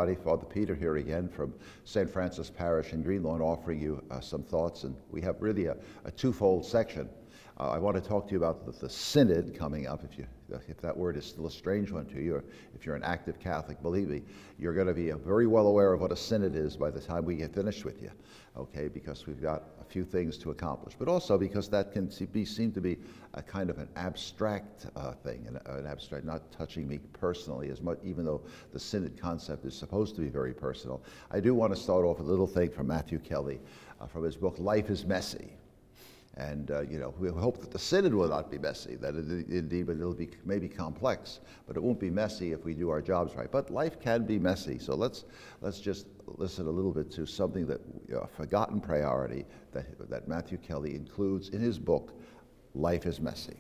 everybody. Father Peter here again from St. Francis Parish in Greenlawn, offering you some thoughts. And we have really a twofold section. I want to talk to you about the synod coming up. If that word is still a strange one to you, or if you're an active Catholic, believe me, you're going to be very well aware of what a synod is by the time we get finished with you, okay? Because we've got a few things to accomplish, but also because that can seem to be a kind of an abstract thing, an abstract, not touching me personally as much, even though the synod concept is supposed to be very personal. I do want to start off with a little thing from Matthew Kelly, from his book, Life is Messy. And, we hope that the synod will not be messy, that indeed, but it'll be maybe complex, but it won't be messy if we do our jobs right. But life can be messy, so let's just listen a little bit to something that, a forgotten priority that Matthew Kelly includes in his book, Life is Messy.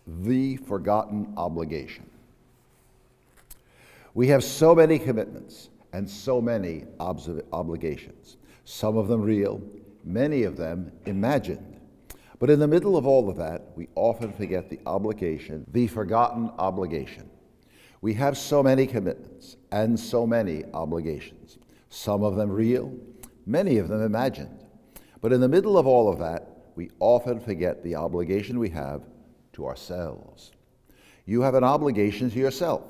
The forgotten obligation. We have so many commitments and so many obligations. Some of them real, many of them imagined. But in the middle of all of that, we often forget the obligation, the forgotten obligation. We have so many commitments and so many obligations. Some of them real, many of them imagined. But in the middle of all of that, we often forget the obligation we have to ourselves. You have an obligation to yourself.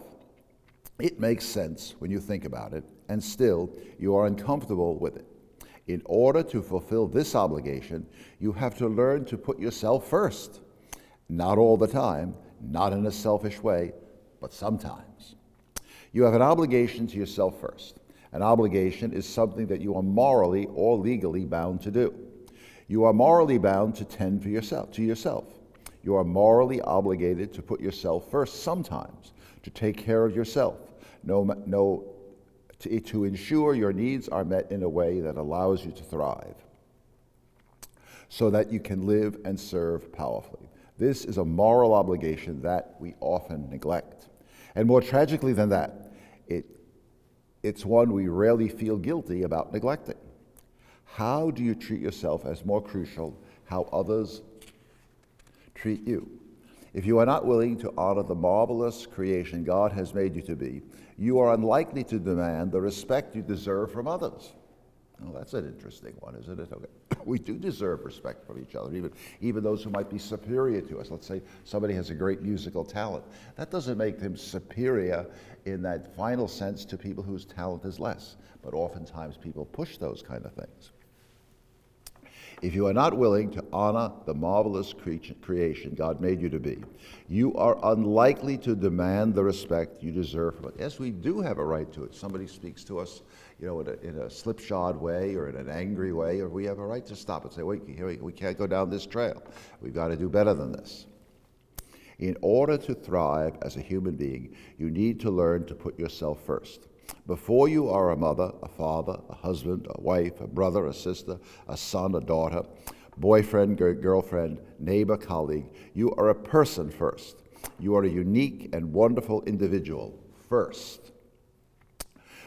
It makes sense when you think about it, and still you are uncomfortable with it. In order to fulfill this obligation, you have to learn to put yourself first. Not all the time, not in a selfish way, but sometimes. You have an obligation to yourself first. An obligation is something that you are morally or legally bound to do. You are morally bound to tend to yourself. You are morally obligated to put yourself first sometimes, to take care of yourself. To ensure your needs are met in a way that allows you to thrive, so that you can live and serve powerfully. This is a moral obligation that we often neglect. And more tragically than that, it's one we rarely feel guilty about neglecting. How do you treat yourself as more crucial how others treat you? If you are not willing to honor the marvelous creation God has made you to be, you are unlikely to demand the respect you deserve from others. Well, that's an interesting one, isn't it? Okay. We do deserve respect from each other, even those who might be superior to us. Let's say somebody has a great musical talent. That doesn't make them superior in that final sense to people whose talent is less. But oftentimes people push those kind of things. If you are not willing to honor the marvelous creation God made you to be, you are unlikely to demand the respect you deserve from it. Yes, we do have a right to it. Somebody speaks to us, in a slipshod way or in an angry way, or we have a right to stop and say, wait, we can't go down this trail. We've got to do better than this. In order to thrive as a human being, you need to learn to put yourself first. Before you are a mother, a father, a husband, a wife, a brother, a sister, a son, a daughter, boyfriend, girlfriend, neighbor, colleague, you are a person first. You are a unique and wonderful individual first.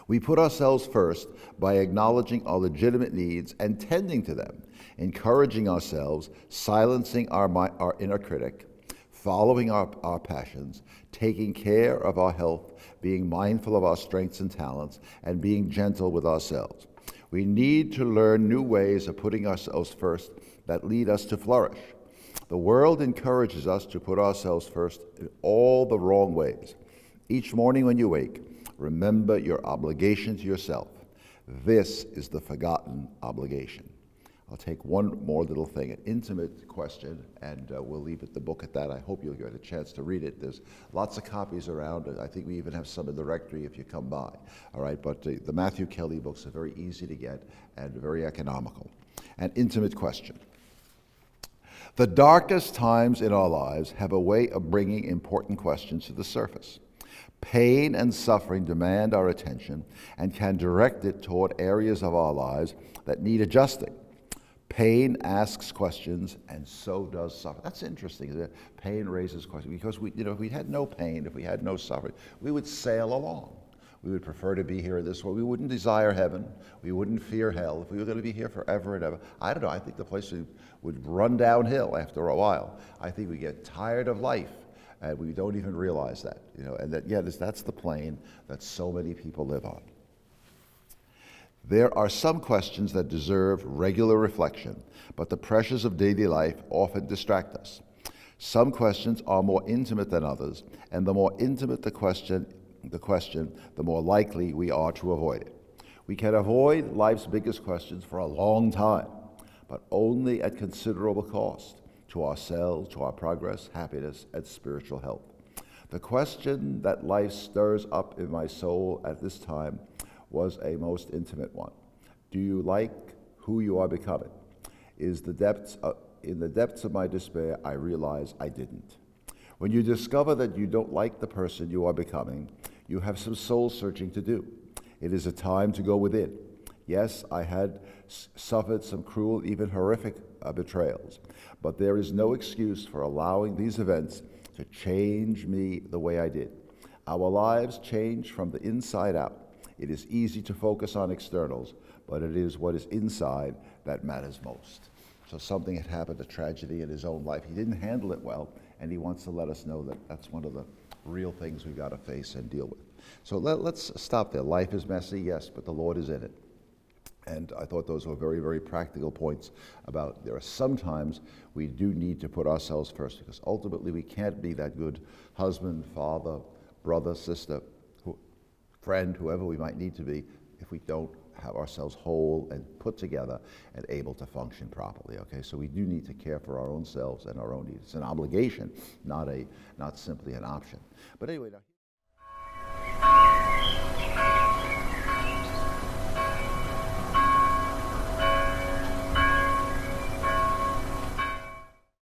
We put ourselves first by acknowledging our legitimate needs and tending to them, encouraging ourselves, silencing our inner critic, following our passions, taking care of our health, being mindful of our strengths and talents, and being gentle with ourselves. We need to learn new ways of putting ourselves first that lead us to flourish. The world encourages us to put ourselves first in all the wrong ways. Each morning when you wake, remember your obligation to yourself. This is the forgotten obligation. I'll take one more little thing, an intimate question, and we'll leave the book at that. I hope you'll get a chance to read it. There's lots of copies around. I think we even have some in the rectory if you come by. All right, but the Matthew Kelly books are very easy to get and very economical. An intimate question. The darkest times in our lives have a way of bringing important questions to the surface. Pain and suffering demand our attention and can direct it toward areas of our lives that need adjusting. Pain asks questions, and so does suffering. That's interesting, isn't it? Pain raises questions, because if we had no pain, if we had no suffering, we would sail along. We would prefer to be here in this world. We wouldn't desire heaven. We wouldn't fear hell. If we were going to be here forever and ever, I don't know, I think the place would run downhill after a while. I think we get tired of life. And we don't even realize that, and that, that's the plane that so many people live on. There are some questions that deserve regular reflection, but the pressures of daily life often distract us. Some questions are more intimate than others, and the more intimate the question, the more likely we are to avoid it. We can avoid life's biggest questions for a long time, but only at considerable cost to ourselves, to our progress, happiness, and spiritual health. The question that life stirs up in my soul at this time was a most intimate one. Do you like who you are becoming? In the depths of my despair, I realize I didn't. When you discover that you don't like the person you are becoming, you have some soul searching to do. It is a time to go within. Yes, I had suffered some cruel, even horrific betrayals, but there is no excuse for allowing these events to change me the way I did. Our lives change from the inside out. It is easy to focus on externals, but it is what is inside that matters most. So something had happened, a tragedy in his own life. He didn't handle it well, and he wants to let us know that that's one of the real things we've got to face and deal with. So let's stop there. Life is messy, yes, but the Lord is in it. And I thought those were very, very practical points about there are sometimes we do need to put ourselves first, because ultimately we can't be that good husband, father, brother, sister, friend, whoever we might need to be, if we don't have ourselves whole and put together and able to function properly. Okay, so we do need to care for our own selves and our own needs. It's an obligation, not simply an option. But anyway.